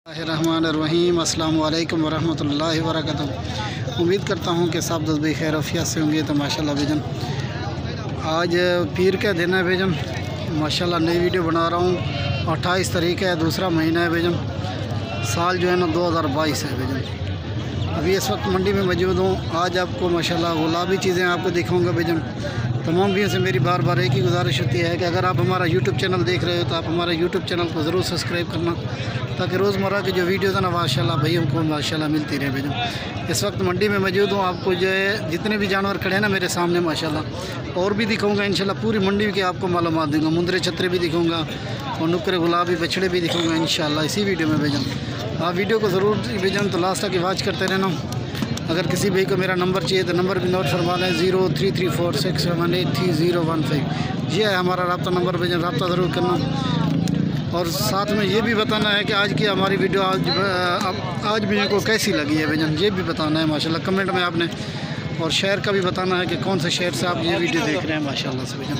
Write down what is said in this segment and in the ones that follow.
रहमानिर्रहीम। अस्सलाम वालेकुम वरहमतुल्लाहि वबरकातुहू। उम्मीद करता हूँ कि सब दोस्त खैर आफियत से होंगे। तो माशाल्लाह बेजन आज पीर का दिन है बेजन, माशाल्लाह नई वीडियो बना रहा हूँ। 28 तारीख है, दूसरा महीना है बेजन, साल जो है ना 2022 है बेजन। अभी इस वक्त मंडी में मौजूद हूँ। आज आपको माशाल्लाह गुलाबी चीज़ें आपको दिखाऊँगा बेजन। तमाम भी से मेरी बार बार एक ही गुजारिश होती है कि अगर आप हमारा यूट्यूब चैनल देख रहे हो तो आप हमारा यूट्यूब चैनल को ज़रूर सब्सक्राइब करना, ताकि रोज़मर्रा की जो वीडियोज़ है ना माशाल्लाह भाई हमको माशाल्लाह मिलती रहे बेजन। इस वक्त मंडी में मौजूद हूँ। आपको जो है जितने भी जानवर खड़े हैं ना मेरे सामने माशाल्लाह, और भी दिखाऊँगा इंशाल्लाह। पूरी मंडी की आपको मालूमात दूँगा, मुंदरे छतरे भी दिखाऊँगा और नुक्करे गुलाबी बछड़े भी दिखाऊँगा इंशाल्लाह इसी वीडियो में बेजन। आप वीडियो को ज़रूर बेजन तो लास्ट तक वॉच करते रहना। अगर किसी भाई को मेरा नंबर चाहिए तो नंबर भी नोट फरमा लें, 0334678315। ये है हमारा रब्ता नंबर बेजन, रब्ता ज़रूर करना। और साथ में ये भी बताना है कि आज की हमारी वीडियो आज भी को कैसी लगी है बेजन, ये भी बताना है माशाल्लाह कमेंट में आपने। और शहर का भी बताना है कि कौन से शहर से आप ये वीडियो देख रहे हैं माशाल्लाह से बेजन।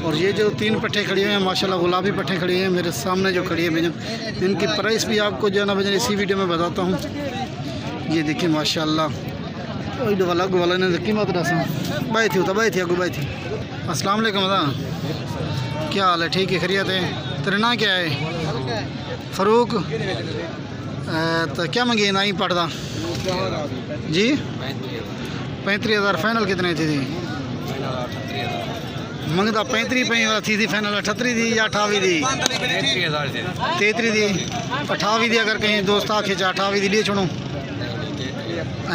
और ये जो 3 पट्टे खड़ी हुए हैं माशाल्लाह, गुलाबी पट्टे खड़ी हैं मेरे सामने जो खड़ी है बेजन, इनकी प्राइस भी आपको जो है ना बेजन इसी वीडियो में बताता हूँ। ये देखिए माशाल्लाह वाला ने कीमत रसा बाई थी अगू बाई थी। अस्सलाम वालेकुम अदा, क्या हाल है? ठीक है, खैरियत है? तेरा ना क्या है? फ़ारूक। तो क्या मंगी ना ही पड़ता जी? 35,000 फाइनल कितने थी? मंगता 35 थी फाइनल 38 थी या 28 थी? 33 थी 28 थी। अगर कहीं दोस्त आखे 28 थी लिए छोड़ो।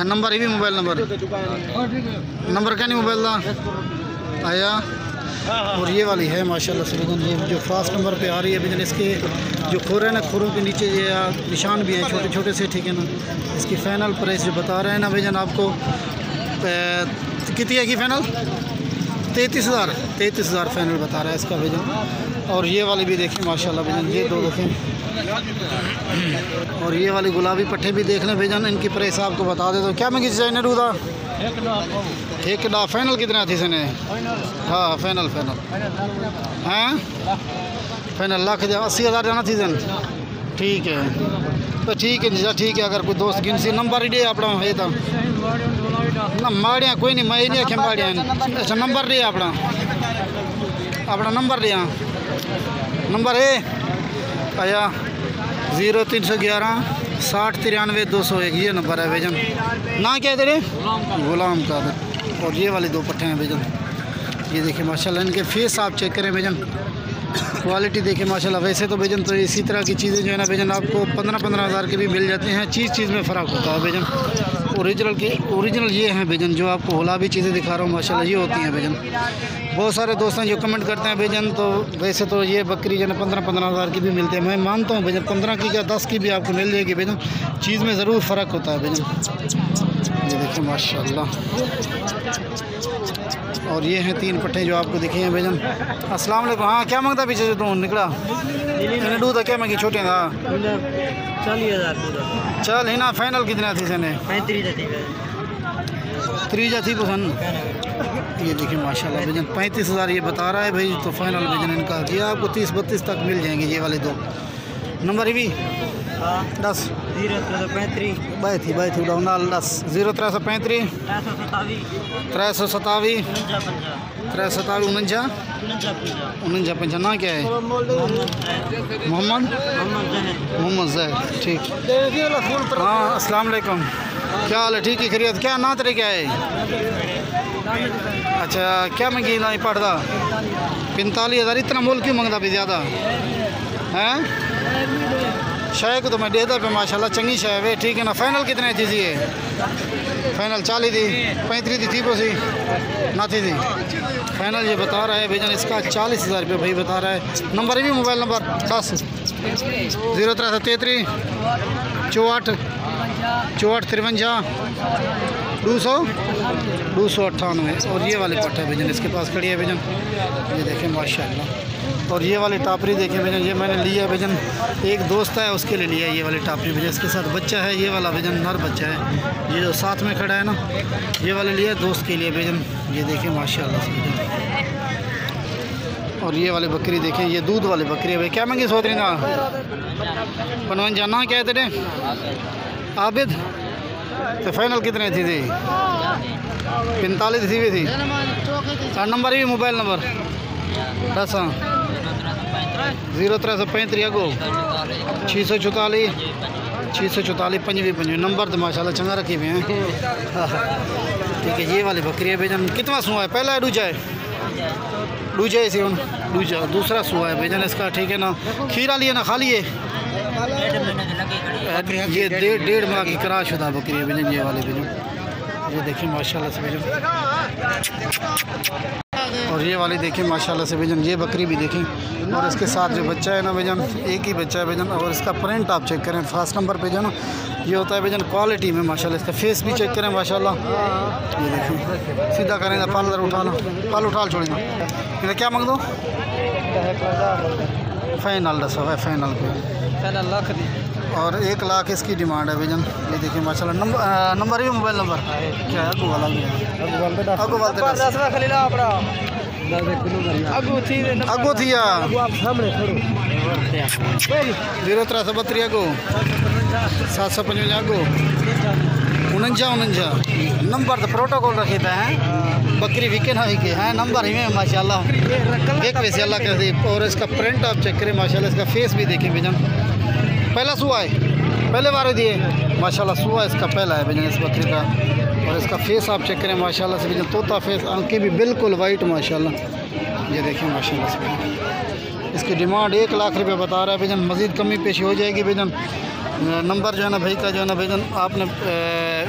नंबर ही भी मोबाइल नंबर क्या नहीं मोबाइल का आया। और ये वाली है माशाल्लाह से बेजन, ये जो फास्ट नंबर पे आ रही है बेजन। इसके जो खोर है ना, खोरों के नीचे ये निशान भी हैं छोटे छोटे से, ठीक है ना। इसकी फ़ाइनल प्राइस जो बता रहे हैं ना बेजन आपको कितनी है की फ़ाइनल? 33,000 फ़ाइनल बता रहा है इसका बेजन। और ये वाली भी देखें माशाल्लाह बेजन, ये दो देखें। और ये वाली गुलाबी पट्टे भी देख लें बेजन, इनकी प्राइस आपको बता दे। तो क्या मैं किसी चाहिए रूदा एक डा फाइनल कितना थी सने? हाँ फाइनल हैं फाइनल 80,000 जाना थी सन। ठीक है तो ठीक है जी, ठीक है। अगर कोई दोस्त गिन सी नंबर ही दे अपना है तो ना माड़िया कोई नहीं, मैं नहीं आख्या माड़िया। अच्छा नंबर दे अपना नंबर दे, नंबर है आया 0311 60 93 201। ये नंबर है बेजन। ना क्या तेरे? गुलाम का। और ये वाले 2 पट्टे हैं बेजन, ये देखिए माशाल्लाह। इनके फेस आप चेक करें बेजन, क्वालिटी देखिए माशाल्लाह। वैसे तो बेजन तो इसी तरह की चीज़ें जो है ना बेजन आपको 15,000 के भी मिल जाते हैं। चीज़ में फ़र्क होता है बेजन। ओरिजिनल ये हैं बेजन, जो आपको गुलाबी चीज़ें दिखा रहा हूँ माशाल्लाह ये होती हैं बेजन। बहुत सारे दोस्त हैं जो कमेंट करते हैं बेजन, तो वैसे तो ये बकरी जो है 15,000 की भी मिलते हैं। मैं मानता हूँ बेजन 15 की या 10 की भी आपको मिल जाएगी बेजन, चीज़ में ज़रूर फ़र्क होता है बेजन। ये देखिए माशाल्लाह। और ये हैं 3 पट्टे जो आपको दिखे हैं बेजन। अस्सलाम वालेकुम। हाँ क्या मांगता पीछे से तू निकला? इन्हें दूध क्या मांगी छोटे था? 40,000 चल ही ना। फाइनल कितना थी सने? 35 थी पसंद। ये देखिए माशाल्लाह बेजन 35,000 ये बता रहा है भाई। तो फाइनल बेजन इनका ये आपको 30-32 तक मिल जाएंगे ये वाले 2 नंबर ही भी 10 0335 बाई थी 10 0335 327 49 ना क्या है? मोहम्मद जहर। ठीक। हाँ अस्सलाम वालेकुम, क्या हाल है? ठीक है, खैरियत? क्या ना तेरे क्या है? अच्छा क्या मंगी ना पड़ता? 45,000। इतना मोल क्यों मंगता भी ज़्यादा हैं? शय को तो मैं देता पे माशाल्लाह चंगी शय है, ठीक है ना। फाइनल कितने थी ये? फाइनल 40 थी 35 थी पोसी ना थी फाइनल ये बता रहा है बेजन। इसका 40,000 रुपये भाई बता रहा है। नंबर भी मोबाइल नंबर 10 0333 64 53 298। और ये वाले पट्टे बेजन इसके पास खड़ी है बेजन, ये देखें माशाल्लाह। और ये वाली टापरी देखें बेजन, ये मैंने लिया बेजन, एक दोस्त है उसके लिए लिया ये वाली टापरी बेजन। इसके साथ बच्चा है, ये वाला बेजन नर बच्चा है, ये जो साथ में खड़ा है ना ये वाले लिया दोस्त के लिए बेजन। ये देखें माशाल्लाह से बेजन। और ये वाली बकरी देखें, ये दूध वाली बकरी है भाई। क्या मंगी सोच ना 55 जाना क्या है तेरे आबिद? तो फाइनल कितने थी 45 थी भी थी। चार नंबर भी मोबाइल नंबर 10 0335 अगो 644 55 नंबर तो माशाल्लाह चंगा रखी हुए हैं। ठीक है, ये वाली बकरी है भाईजान। कितना सुआ है? पहला है दूजा है? दूजा है इसे दूजा, दूसरा सुआ है भाईजान इसका। ठीक है ना, खीरा लिए ना खाली है? ये 1.5 माह की क्रास शुदा बकरी है भाईजान, ये वाले भाईजान। ये देखिए माशाल्लाह से भाईजान। और ये वाली देखिए माशाल्लाह से भाईजान, ये बकरी भी देखें। और इसके साथ जो बच्चा है ना भाईजान, एक ही बच्चा है भाईजान। और इसका प्रिंट आप चेक करें, फर्स्ट नंबर पे जो ना ये होता है भाईजान क्वालिटी में माशाल्लाह। इसका फेस भी चेक करें माशाल्लाह। ये देखें, सीधा करें ना, पाल उठाना, पाल उठा छोड़ी ना। इन्हें क्या मांग दो? फाइनल 10 है, फाइनल पे लाख दी। और 1 लाख इसकी डिमांड है भाईजान। ये देखिए माशाल्लाह। नंबर भी मोबाइल नंबर क्या है? अगू वाला भी है, अगू वाला अगो थी 0332 अगो 755 अगो 49 नंबर तो प्रोटोकॉल रखे थे हैं। बकरी विके ना विके हैं, नंबर ही में माशाल्लाह एक वैसे अल्लाह कर दे। और इसका प्रिंट आप चेक करें माशाल्लाह। इसका फेस भी देखें भाईजान। पहला सुआ है, पहले बार दिए माशाल्लाह। सुआ इसका पहला है भाईजान इस बकरी का। और इसका फेस आप चेक करें माशाल्लाह से भाईजान, तोता फेस, आंखें भी बिल्कुल वाइट माशाल्लाह। ये देखें माशाल्लाह से भाईजान। इसकी डिमांड 1 लाख रुपये बता रहा है भाईजान। मज़ीद कमी पेशी हो जाएगी भाईजान। नंबर जो है ना भाई का जो है ना भाईजान आपने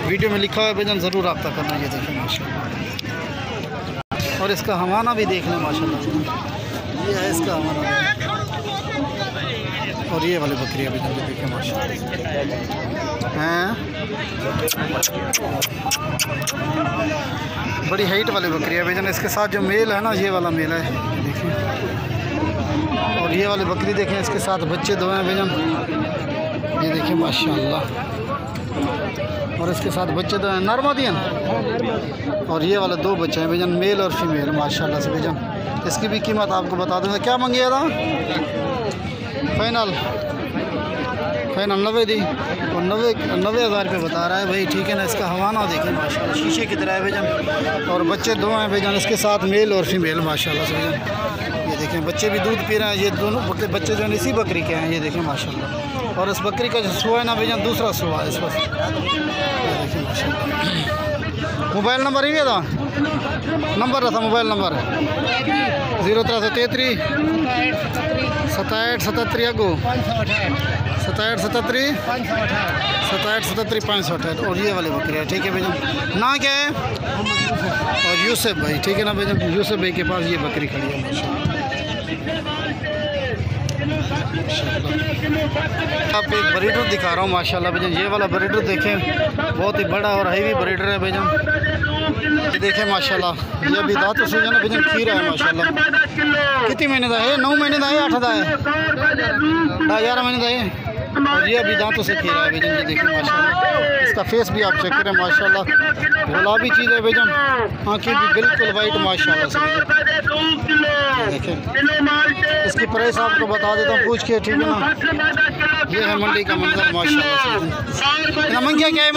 वीडियो में लिखा हुआ है भाईजान, ज़रूर रब्ता करना। ये देखें माशाल्लाह। और इसका हवाना भी देख लें माशाल्लाह। ये है इसका हवाना। और ये वाली बकरी है भाईजान, देखें माशाल्लाह हैं। बड़ी हाइट वाली बकरी है भाईजान। इसके साथ जो मेल है ना, ये वाला मेल है देखिए। और ये वाली बकरी देखें, इसके साथ बच्चे दो हैं भाईजान। ये देखिए माशाल्लाह। और इसके साथ बच्चे दो हैं नरमदियन। और ये वाले 2 बच्चे हैं भाईजान, मेल और फीमेल माशाल्लाह से भाईजान। इसकी भी कीमत आपको बता दूँगा। क्या मांगिए था? फाइनल 90 दी। और 90,000 रुपये बता रहा है भाई। ठीक है ना, इसका हवाना देखें माशाल्लाह, शीशे की तरह है भाईजान। और बच्चे 2 हैं भाईजान इसके साथ, मेल और फीमेल माशाल्लाह से भाईजान। ये देखें बच्चे भी दूध पी रहे हैं। ये दोनों बच्चे जो है इसी बकरी के हैं। ये देखें माशाल्लाह। और इस बकरी का जो सुआ है ना भाईजान, दूसरा सुआ है इस वक्त। ये देखें माशाल्लाह। मोबाइल नंबर ही था, नंबर रहा था मोबाइल नंबर 0333 67 अगो 67 568। और ये वाली बकरी है। ठीक है भाईजान, ना क्या है? और यूसुफ भाई, ठीक है ना भाईजान, यूसुफ भाई के पास ये बकरी खड़ी है माशाल्लाह। आप एक ब्रीडर दिखा रहा हूँ माशाल्लाह भाईजान। ये वाला ब्रीडर देखें, बहुत ही बड़ा और हैवी ब्रीडर है भाईजान। ये देखें माशाल्लाह। ये अभी दांत से जो ना भाईजान खीरा है माशाल्लाह। कितने महीने का है? 9 महीने का है, 8 का है, 11 महीने का है। और ये अभी दांतों से खीरा है भाईजान। ये देखिए माशाल्लाह। इसका फेस भी आप चेक करें माशाल्लाह, गुलाबी चीज़ है भाईजान। आँखें भी बिल्कुल वाइट माशाल्लाह से। देखें, इसकी प्राइस आपको बता देता हूँ पूछ के। ठीक है ना, ये है मंडी का मंजर माशाल्लाह से। मंगिया क्या है?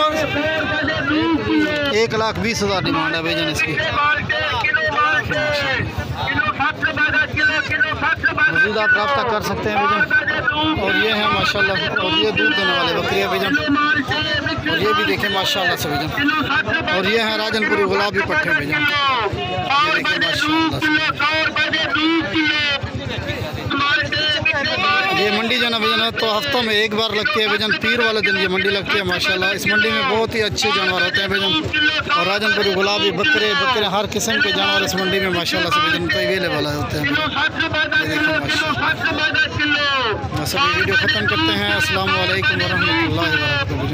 1,20,000 डिमांड है भाईजान इसकी। मज़ीद आप रब्ता कर सकते हैं भाईजान। और ये है माशाल्लाह। और ये दूध देने वाले बकरी है भाईजान। और ये भी देखें माशाल्लाह से भाईजान। और ये है राजनपुरी गुलाबी पट्टे भाईजान। ये देखें माशाल्लाह। ये मंडी जो ना भाईजान तो हफ्तों में 1 बार लगती है भाईजान। पीर वाले दिन ये मंडी लगती है माशाल्लाह। इस मंडी में बहुत ही अच्छे जानवर होते हैं भाईजान। और राजनपुरी गुलाबी बकरे हर किस्म के जानवर इस मंडी में माशाल्लाह से भाईजान अवेलेबल होते हैं। ये देखिए माशाल्लाह। बस अभी वीडियो ख़त्म करते हैं। अस्सलाम वालेकुम वरहमतुल्लाहि वबरकातुहू।